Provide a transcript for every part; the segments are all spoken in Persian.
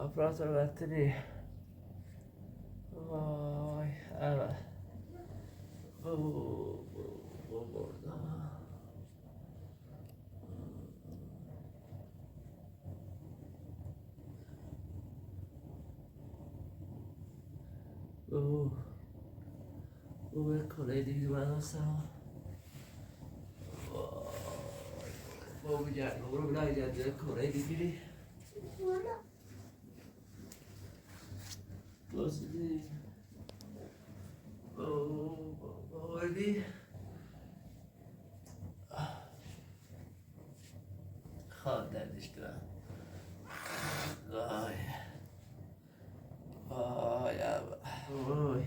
افراد رو بطنی وای اول بردم به کله دیگه من هستم بابا جان برو بلای جاده کله دیگه بازدی باوردی خواب دردش کنم وای وای وای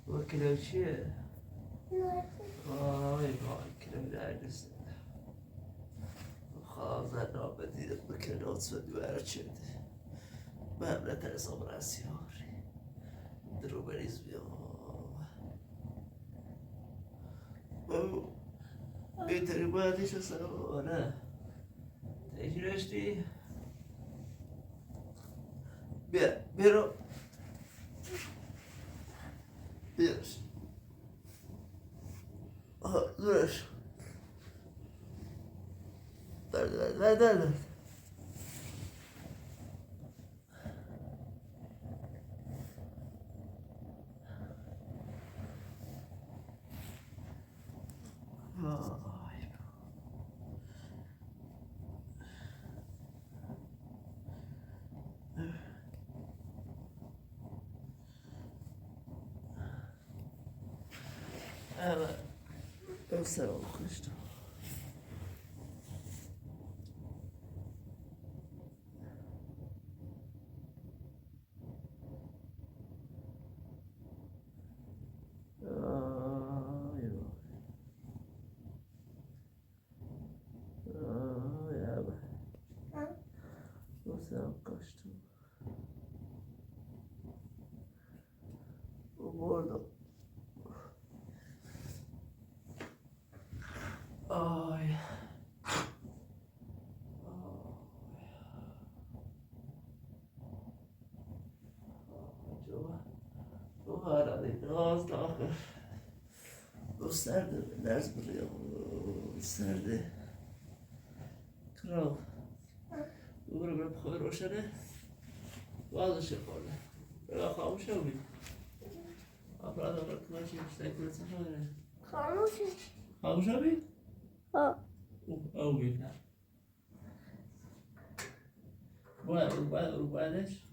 وای کلو چیه؟ وای وای کلو دردست خواب زن نابدیدم بکن آتفادی برای چه ده من نترسم رسی هاری درو بریز بیام بهتری بایدش هستم آره تجرشتی بیا برو بیارش دورش در السلام خوشتم السلام خوشتم بردم آی جو هرانی ناز ناخر gösterdi ders buluyor gösterdi kral برو برم بخواه روشنه واضح شکرده بلا خاموش هم بید افراد اگر کناشی بشتایی کنه سفره خاموشه خاموش هم بید؟ او بید نه رو بعدش؟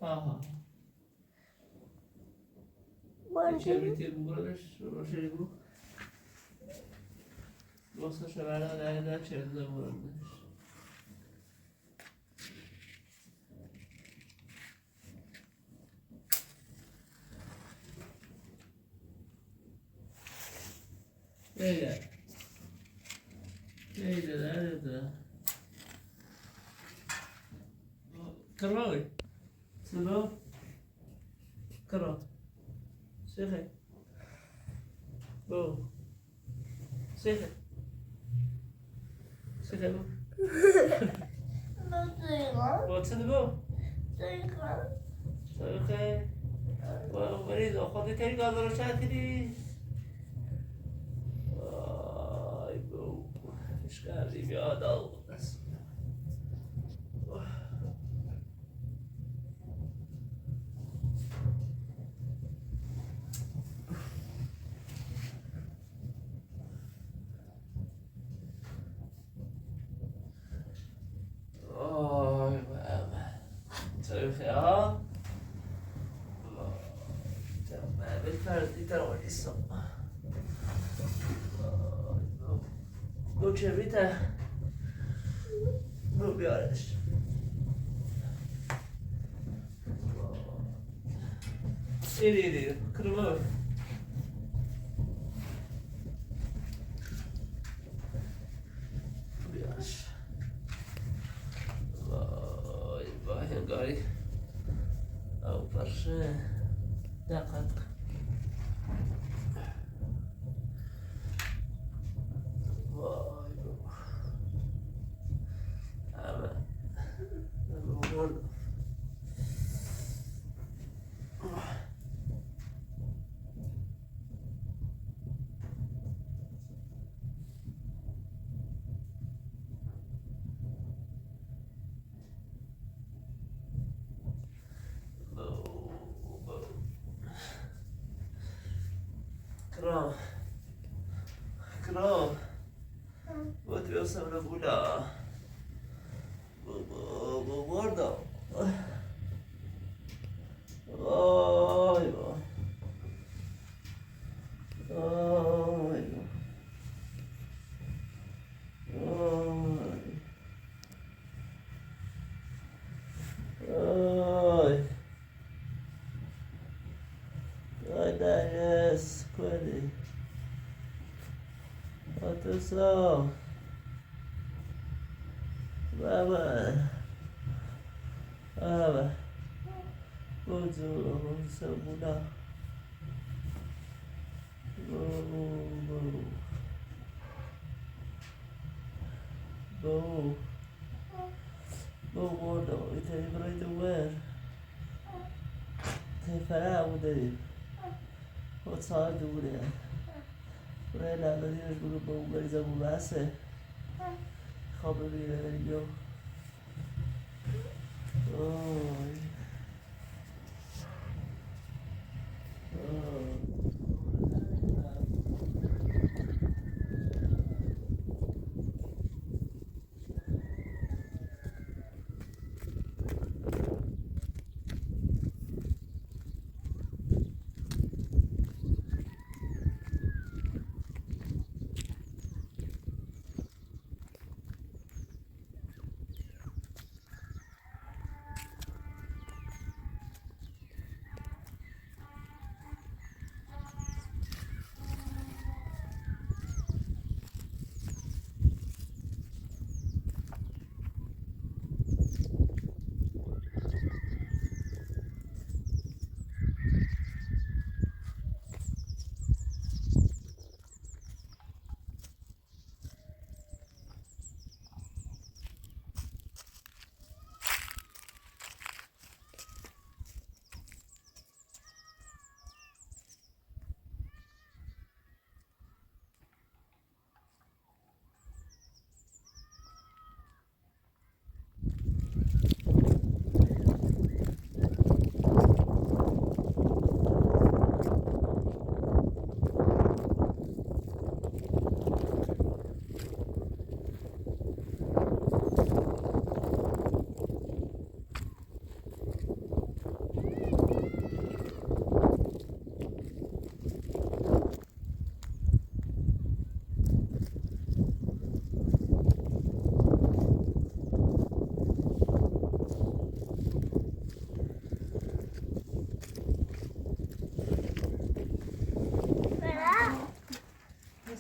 آها چه بیتی بگردش روشنی بود واسه شبرده در چه ده بگردش Böyle. Nerede? Kırma. Sıra. Kırma. Sıra. Bu. Sıra. Sıra bu. Baksana bu. Sıra. وارد خودت تری گازر شاتری وای بو اشکالی بیاد آدس آی بابا تریخی ها بالفرد ترى الإسلام لو شريته مو بيعرفش إيه كرمال بيعرفش باهي قاري أو فرشة دقت سمره بولا بردم آی با آی آی Yes, quindi quanto so vabbè vabbè buzu non so buona guarda ti riprendo the wear ti farà un what's hard to do there ولی الان یه مشغول با اون بریزم اون بحثه خواب بگیره اینجا آی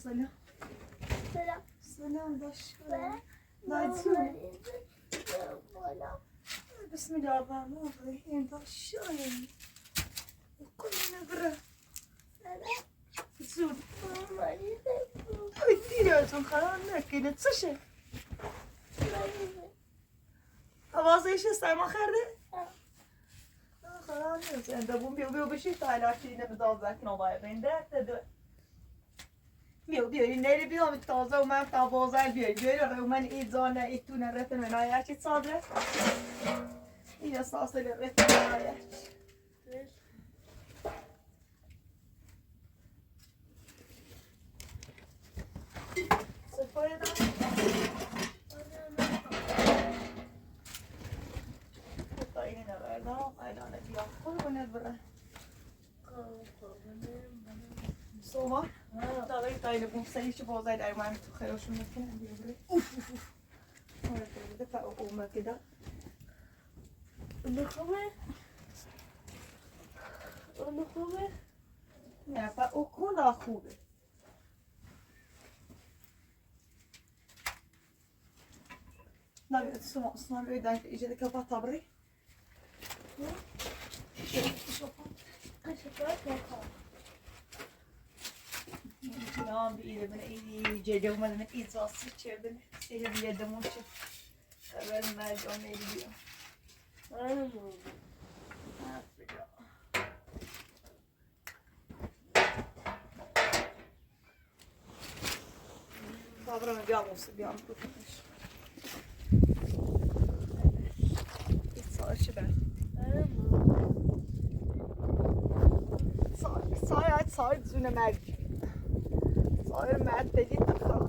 سلام سلام باش نادیون بسم الله الرحمن الرحیم باش كلنا برا زود دیرتون خراب نکنه چشه حواسش سرما خرده خراب نکنه دبون بیو بشی تا علاقی نمیداد زکن آبای بینده بیاری نری بیام تازه و من تا بازار بیاری رو من ایزانه ایتونه رفتن من آیه صادره این اساس رفتن آیه سفاره دارم تا اینه نبردم ایلانه بیا خود بند برن صبح داره تایل بوم چه بازای در من تو خیرشون میکنم بیاره آره بده تا اومد کدا اون خوبه نه فا او کلا خوبه نه سوال بیدن که ایجاد که با تبری نام بیره من ایجاد اومد من ایزاسی چردن سیره بیادمون چه خبر مرجان ایدیو Доброго бямусы бям кутmuş. Sağ şibe. Sağ düzüne merc. Sağ mert dedi takal.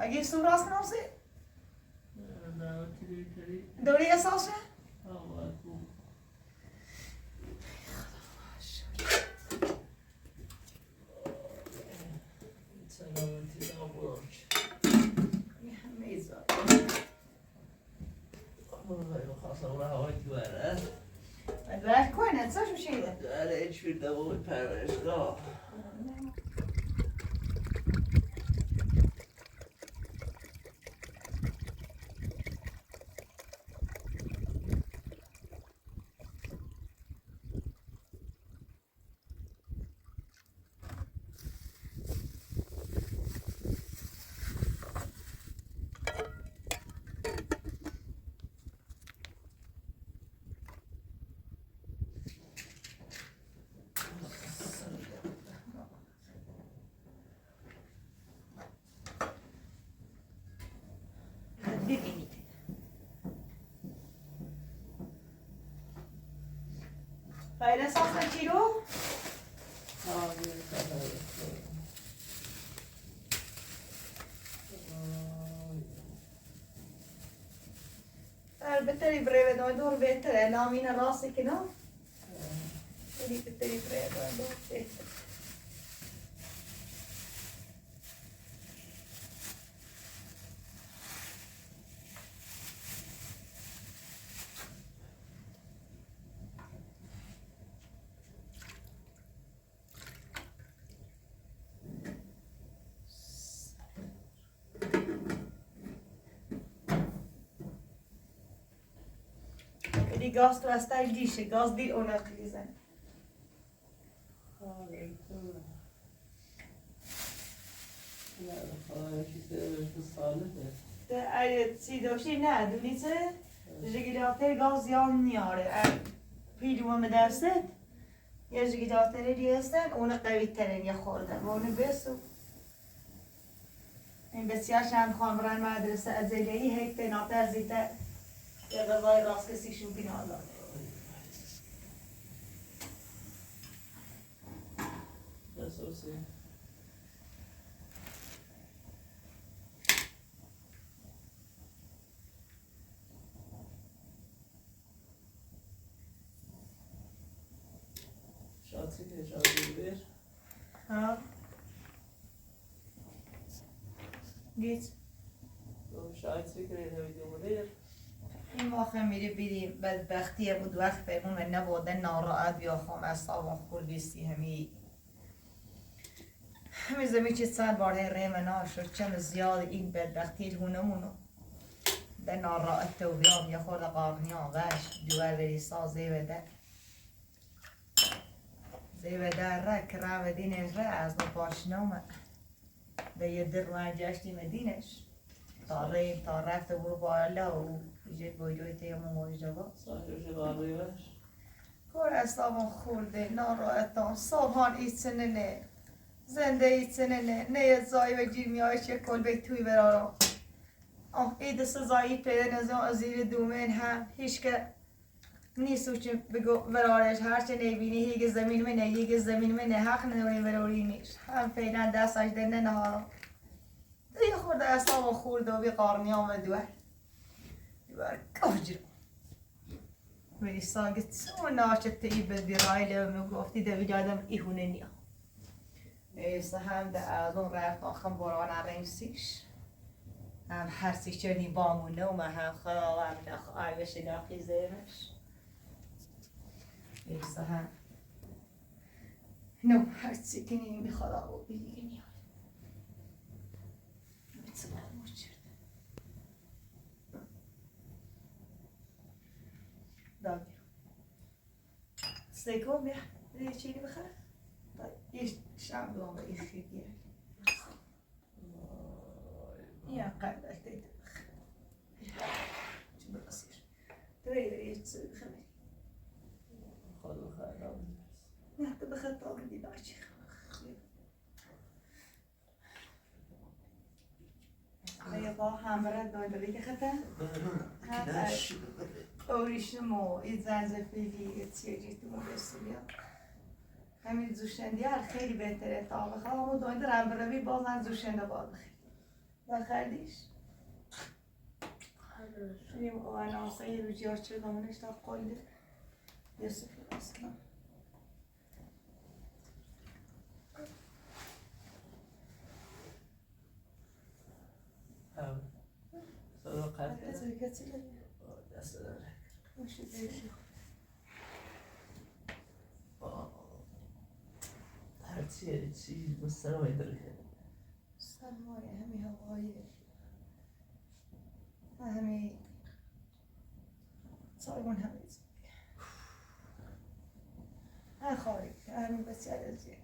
اگه سو راست نامسی نه تری تری دوری اساسه آقا تو سلامتی نباش میزار خواستم رو هوای تو بره درک کنه چه میشه داره هیچ بیر دوام پرورشگاه ببینید غیر اساس چی رو؟ البته برای بدون دور بهتره نامین راستی که نه البته برای بدون دور بهتره Die gast was daar diesje, gast die onafgelezen zijn. De zie نه دونیته جگیراتر گاز یان نیاره پیلو مدرسه یه جگیراتر دیستن اون قوی ترین یه خورده و اون بسو این بسیار شم خانبران مدرسه از ایلی هیت ناتر زیته یه غذای راست کسی شو بینا داره شاتی که شاتی بیر ها گیت شاتی که نمیدیم بیر این واقع میری بیری بدبختیه بود وقت بهمون نبوده ناراحت یا خام اصلا خور بیستی همی زمین چی سر باره ریم ناشد چم زیاد این بدبختی هونمونو ده ناراحت تو بیام یا خورده قارنیا وش دوار بری سازه بده زیبده رک را دینش را از نو پاشنومه ده یه در رو جشتی مدینش تا ریم تا رفت برو بالا و ایجاد بایدوی تیمون موجده با صاحبش قاضی باش کار اصلا خورده ناراحتان صبحان ایتسنه نه زنده ایتسنه نه زایی و جیرمی های چه کل به توی برارم ایده سزایی پیدا نزان از زیر دومین هم هیچ که نیستو چه بگو برارش هرچه نبینی هیگه زمین منه هیگه زمین منه حق نداری براری نیست هم فعلا دستش دنه نهارم دیگه خورده اصلا خورده و بی قارنی آمدوه دوار کجرم ولی ساگت سو ناشد تایی بدی رایله و میگفتی دوید آدم ایهونه نیا ایسا هم ده از اون رفت آخم بران عرمسیش هم هر سی چنی بامونه و من هم خواهم نخ آیوش ناقی زیمش ایسا هم نو هر سی کنی بی خدا و بیگه نیا بتسمع موچرد داگیر سیکون بیا یه چیزی بخره یه شام دوام به این خیلیه یا قبل تیت بخره چی برسیر تری یه چیزی بخره خود بخیر نه تو بخره تا بدی داشتی یه با همراه دایداری که خطه اوریشمو این زنزفیلی اتیجی تو مرسولیا همین زوشندی خیلی بهتره تا بخواه همون دایده رم بروی باز هم زوشنده باید بخیر نخریدیش؟ شنیم او اناسه ای رو جیار چه دامنش تا قایده یوسفی اصلا صدا قطع کسی کسی داری؟ دست داره باشه دیشی هرچی چی مسترمایی داره سرمایه همی هوایی همی سایبون همی ها خاری همی بسیار از جه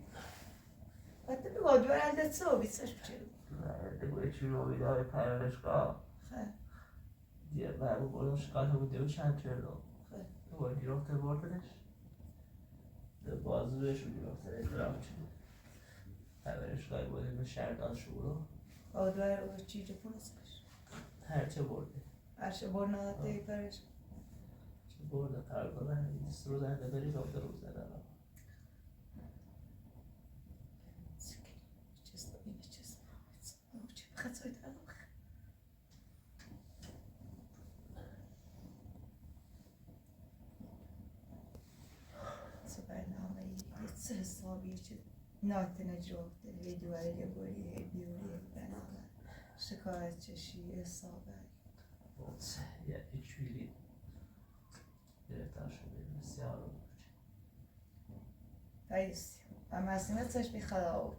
حتی بگاه دور الده سو بیستش بچه دیگه چی رو بیدای پرورشگاه خیلی دیگه برای بردم شکایت هم دیگه چند چرا با گیرفته بردنش بازوش رو گیرفته درام چی پرورشگاه بودیم به شهردان شورو آدوار او چی جو پونسش هرچه برده هرچه بر نهاده پرش چه برده قرار کنه همین 20 روز هنده بری دکتر روز زدن چیست این چیست او چی بخد سویت الان سبحان الله سه حسابی چه نات نجوفته ویدواری بوری بیوری بنابر شکایت چشی حسابه یه اکویلی گرفتار شده بسیار رو دایستی و مسیمت سش بی خلاوی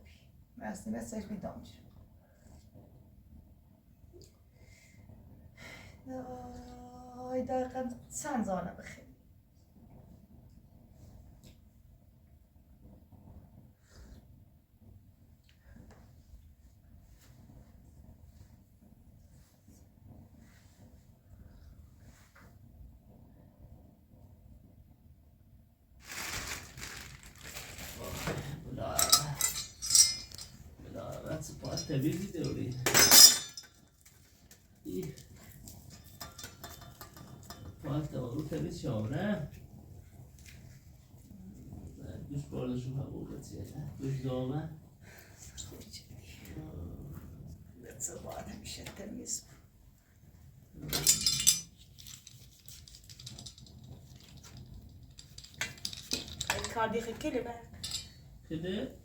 مسیمت سش بی دامش آی دقیقا چند زانه بخیر تبیزی دوری باید رو تبیز شام نه دوش باردشون حقوقتیه نه دوش دامه خوبی چه دی بسه باید همیشه تمیز این کار دیخی کلی بر کده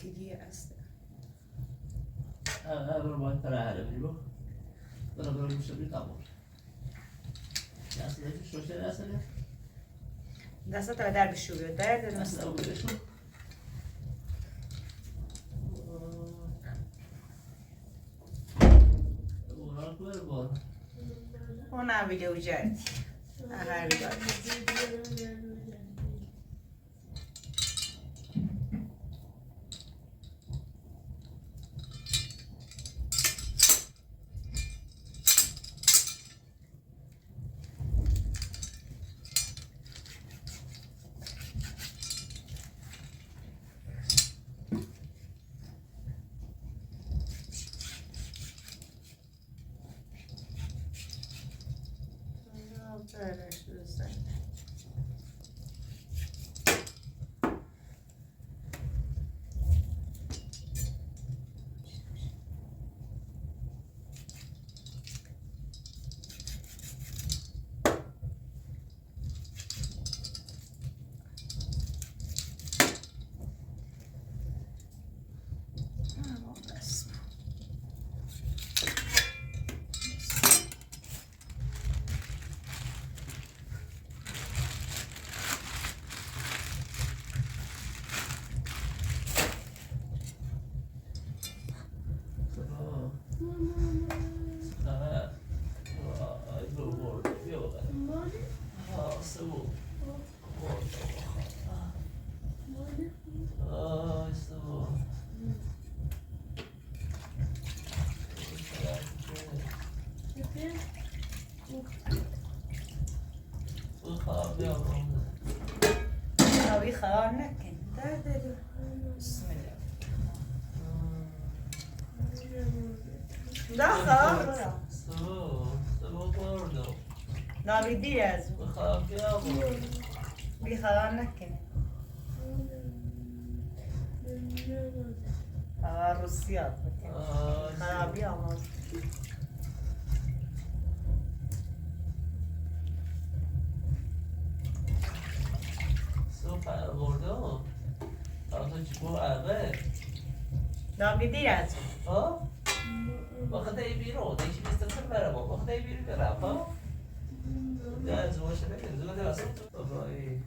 کلی است برو باید تره عربی رو برو میشه بی قبول دسته داشت شوشه دسته دسته تا درد شو بیاد درد دسته نسته بودشون اونا رو برو بار اونم ویدیو جردی هر ویدیو خراب نکن درد بسم الله نه خراب برا سبا بردم نابی دیر از بخواب بیا بردم بی خراب نکنه روسیات بکن خرابی آماز سبا بردم آتا چی بو عبه نابی دیر از ها؟ بخدای بیرون دیشی بسترسل برم بخدای بیرون برم ها؟ ده زواشه بکن زوا ده واسه بابایی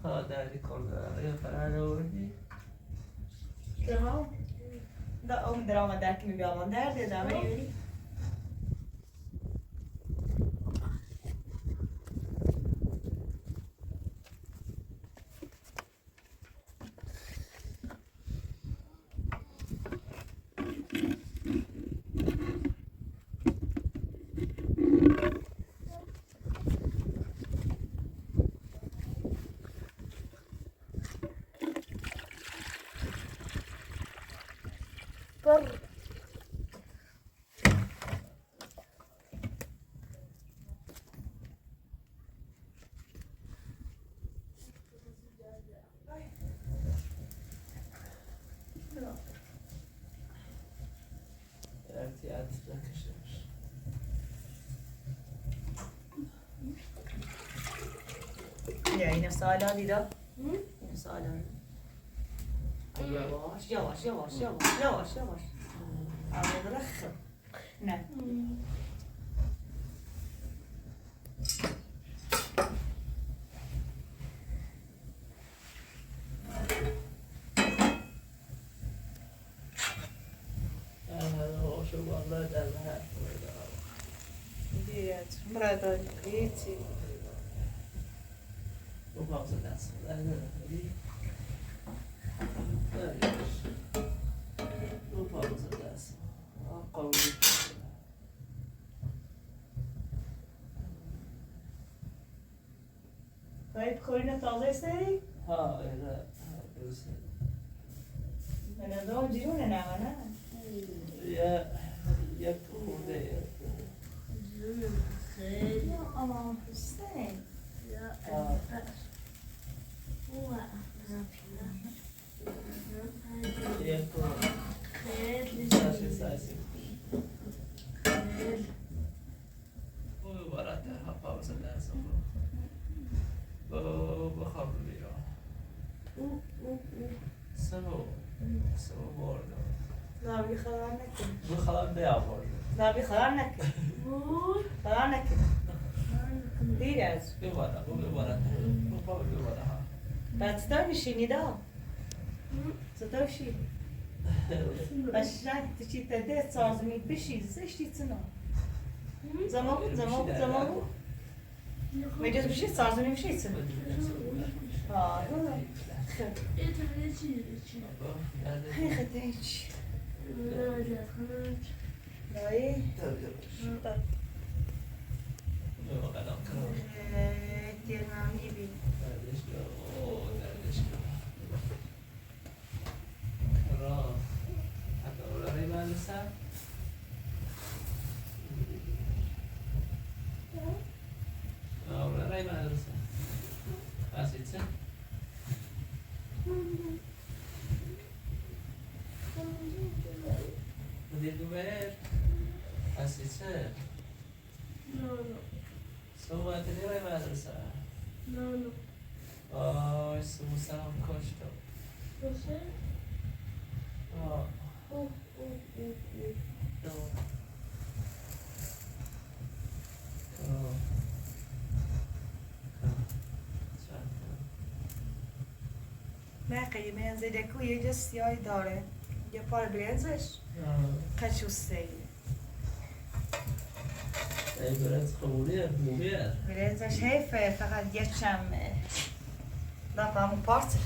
ها دردی کرده یا فرهنه وردی تمام دا اون درام درک می بیامان درده دامه یوری بر ارتیاط نکشش یا اینو سالا دیدا اینو سالا یواش یواش یواش یواش یواش یواش اول رخ نه شو والله ده الهات دیت مراد هیچی وبعض الناس وبعض الناس قوي باید خورین تازه سری ها لا بس من از جیرونه نه نه يا يكون خیلی یا اما حسین يكون خیلی ساسي ساسي وبراتها قوس الناس بخاف بيرا سمو بوردو نابی خراب نکن بخاف بيا بوردو نابی خراب نکن خراب نکن دیر از ببارا بخاف ببارا بعد چطور میشینی دا؟ چطور شی؟ باشد چی تده سازمی بشی زشتی چنا زمان بود میجاز بشی سازمی بشی چنا آه هی خطه ایچ دایی دیر نامی بی سلام کاشتم نه قیمه زدکو یه جا سیاهی داره یه پار برنزش قشوسته ای برنز خمونیه مومیه برنزش حیفه فقط یه چم نه همون پارت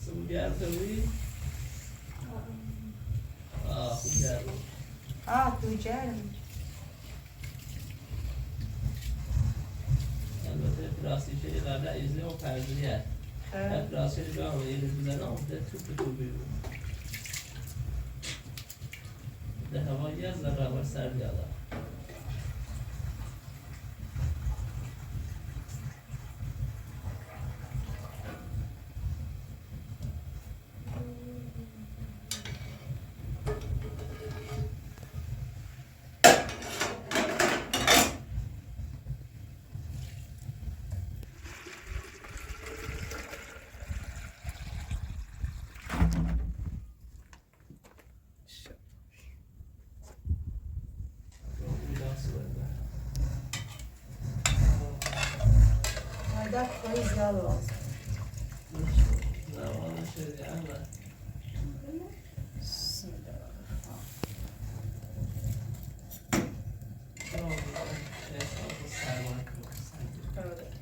سمو گرده بی؟ خوب گرده تو جرمی البته پلاستیکه قبل ایزه و پردویه پلاستیکه جا رو یه بزنه اونده توپ بیرون ده هوایی از در رابر سر بیاده هدف خواهی زیاد لازم زمان شدی اما بسم الله الرحمن احساس سرمان کنم الرحیم.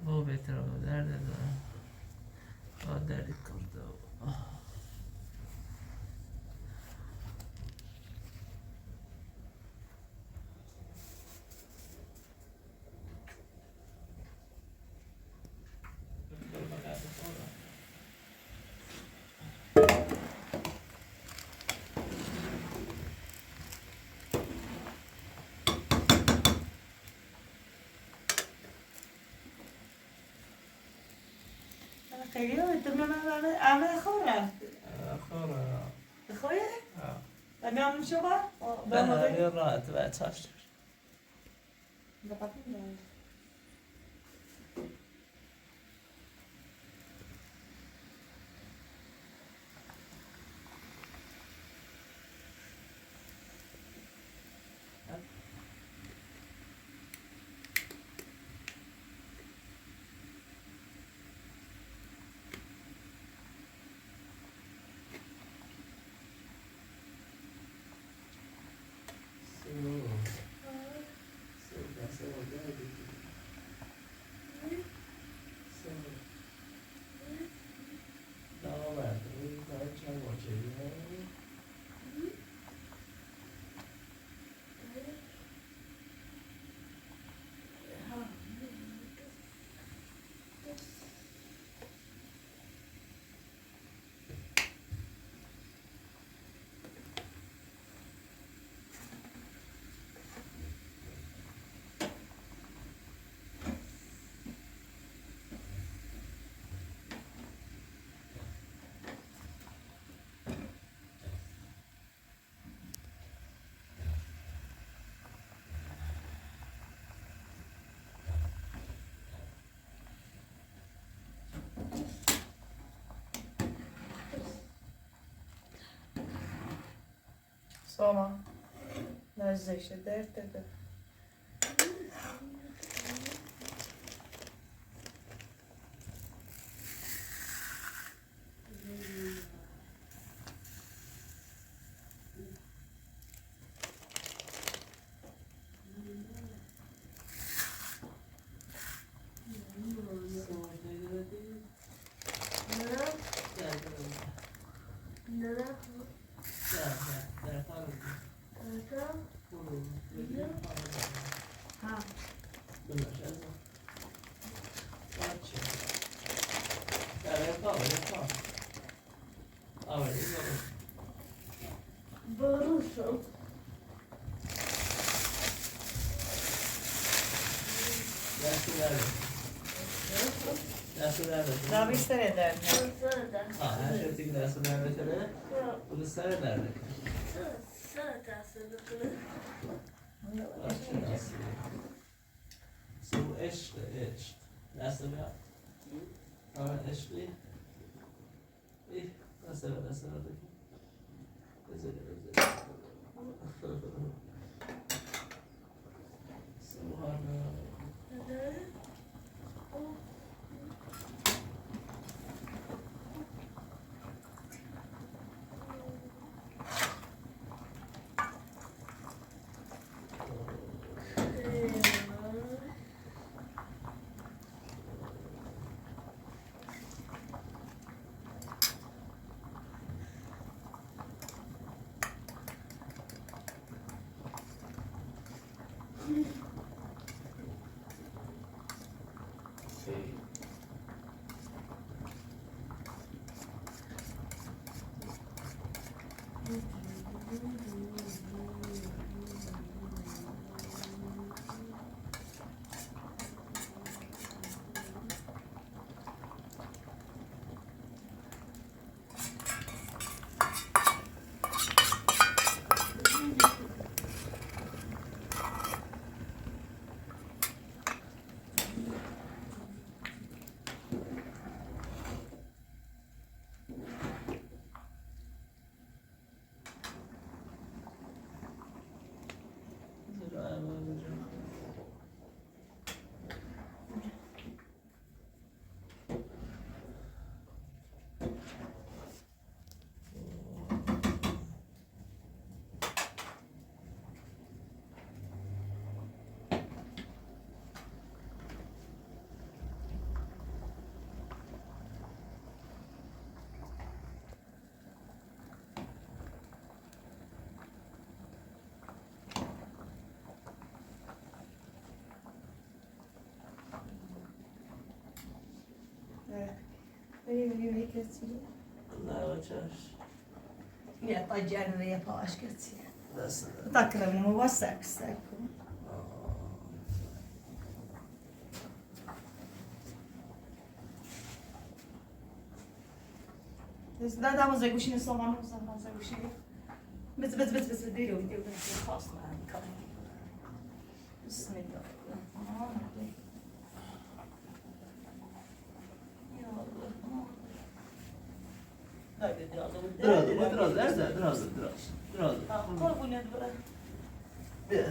ما او بهتر آقا درد دارم دردی کرده خیلی ها تو من عمل خوره خوره خوره؟ و نام شما؟ به همی راحت و چاشت سامان نزدیک درد ده نه دست در نکنه. داوی سر در سر هر شب دیگه دست در نکنه خود سر در نکنه. دست بکنه. سو عشق دست بیا عشقی دست بیا بزنه سبحان بری کسی نه بچهش یا تا جنوی پاش کسی دست تکرم و واسک سکو لا ده موزه گوشی نسومان موزه گوشی بس دیرو خاص معاك بسم الله الرحمن الرحيم يا الله دراز قربونت برم بیا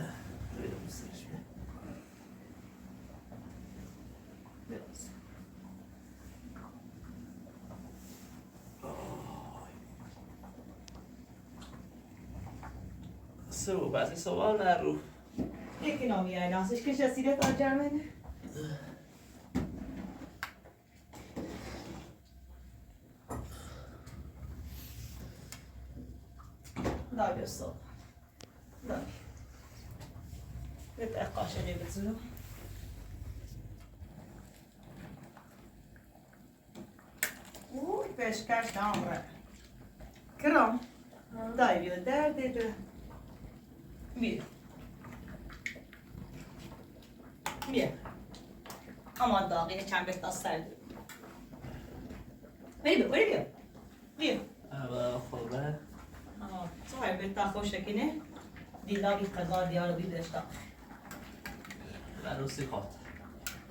بیا بسرش بیا سو بعضی سوال نرو یکی نامی ایناسش که جسیره تا جرمنه داوی صبح داوی بهت قاشقی بزنم اوه پیشکش نامره کرام داوی و درده دو بیا بیا اما داغیه چند بهت از سر بیا بیا اما خوبه صحيح بنتا خوشة كده دي لاقي قضاء ديالو بيدشتا عروسی خاطر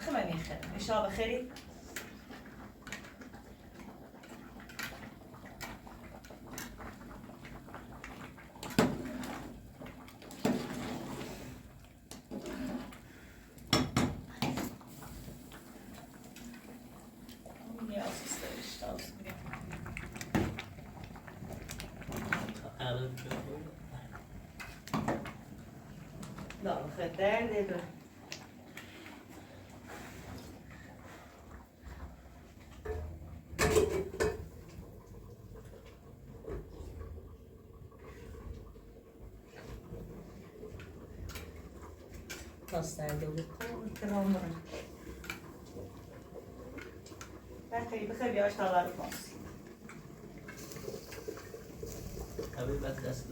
خمني خير ان شاء الله خيري لا خدار ديدو تستعدوا بالكرامة بخير يا اشتغل الفاصل حبيبات دست